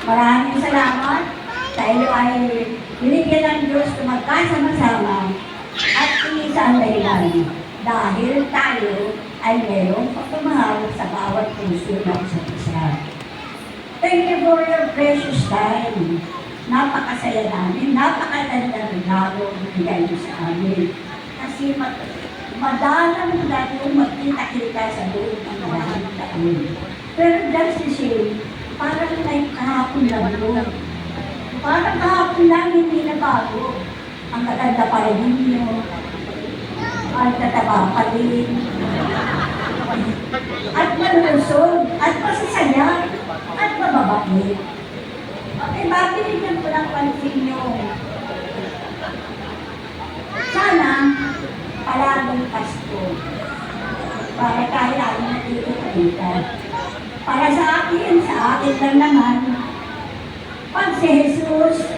Maraming salamat. Tayo ay binigyan ng Diyos na magkasama-sama at iisa ang dahilan. Dahil tayo ay mayroong pagmamahal sa bawat puso ng isa't isa. Thank you for your precious time. Napakasaya namin, napakaganda ng regalo na bigay niyo sa amin. Kasi madalang tayo magkita-kita sa loob ng maraming taon. Pero that's the shame, parang may kahapon lang doon. Parang kahapon lang hindi na bago. Ang maganda pa rin ninyo, ang tataba pa rin, at malusog, at masasaya, at mababait. Okay, bakit rin ko lang pansin nyo? Sana, palaging Pasko. Para tayo ay nakikita. Para sa akin lang naman, pag si Jesus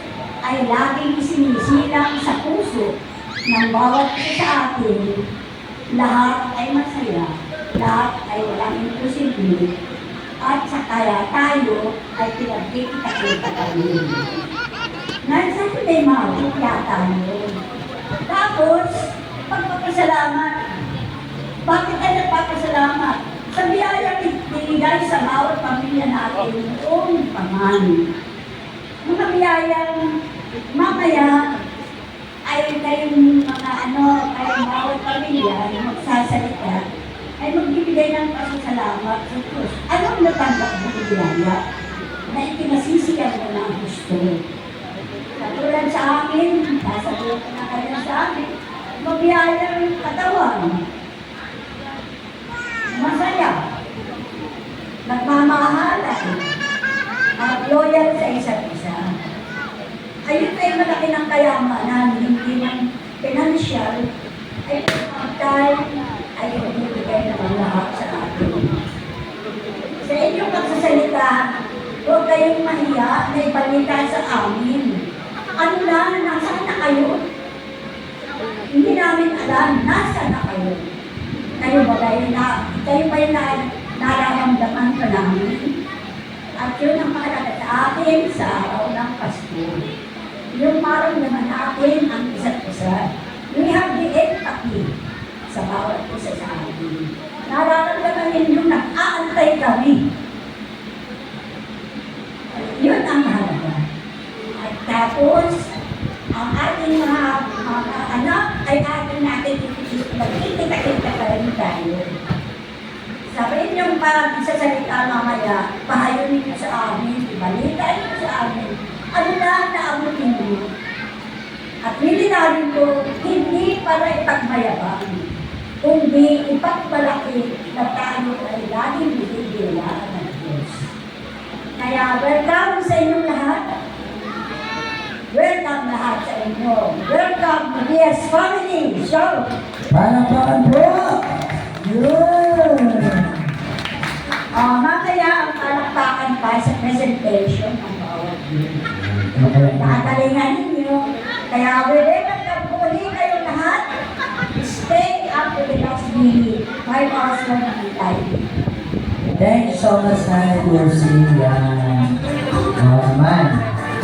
ay laging sinisilang sa puso ng bawat isa sa atin, lahat ay masaya, lahat ay walang imposible, at sa kaya tayo ay pinagkikita-kita kami. Nasa today mawag yata yun. Tapos, pagpapasalamat. Bakit tayo nagpapasalamat? Sa biyayang ibigay sa bawat pamilya natin noong paman. Mga biyayang mamaya ay kayong mga kayong bawat pamilya na magsasalita ay magbibigay ng pasasalamat sa Diyos. Anong natanggap mo ng biyaya na ikinasisiyan mo na ang gusto? Katulad sa akin, sasabihin ko na kayo sa akin, mabiyayang katawan, masaya, nagmamahalan, at loyal sa isa't isa. Ayun ay malaki ng kayamanan, hindi ng financial, ay pagkakay, ay ibibigay naman lahat sa atin. Sa inyong pagsasalita, huwag kayong mahiya na ibalita sa amin. Ano na, nasaan na kayo? Hindi namin alam, nasaan na kayo? Kayo ba yung nararamdaman ka namin? At yun ang mahalaga sa atin sa araw ng Pasko. Yung maramdaman natin ang isa't isa. We have the empathy sa bawat isa sa atin. Nararamdaman ninyo nag-aantay kami. Yun ang mahalaga. At tapos, ang ating mga anak ay ating natin magkikita-kita pa rin tayo. Sa inyong pagsasalita mamaya, pahayo ninyo sa amin, ibalita ninyo sa amin, ano na naabutin ninyo. At lilinawin ko, hindi para ipagmayabang, kundi ipagmalaki na tayo ay laging binibilaan ng Diyos. Kaya welcome sa inyong lahat. Welcome lahat sa inyo. Welcome to DS Family Show. Palakpakan po! Yun! Mamaya ang palakpakan pa sa presentation ng bawat group. Nakagalingan ninyo. Kaya wherever ka puli kayong lahat, stay up to the last minute. 5 hours lang ang time. Thank you so much, Nanay Lucy. Yan. Naman.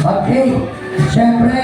Okay. Siyempre,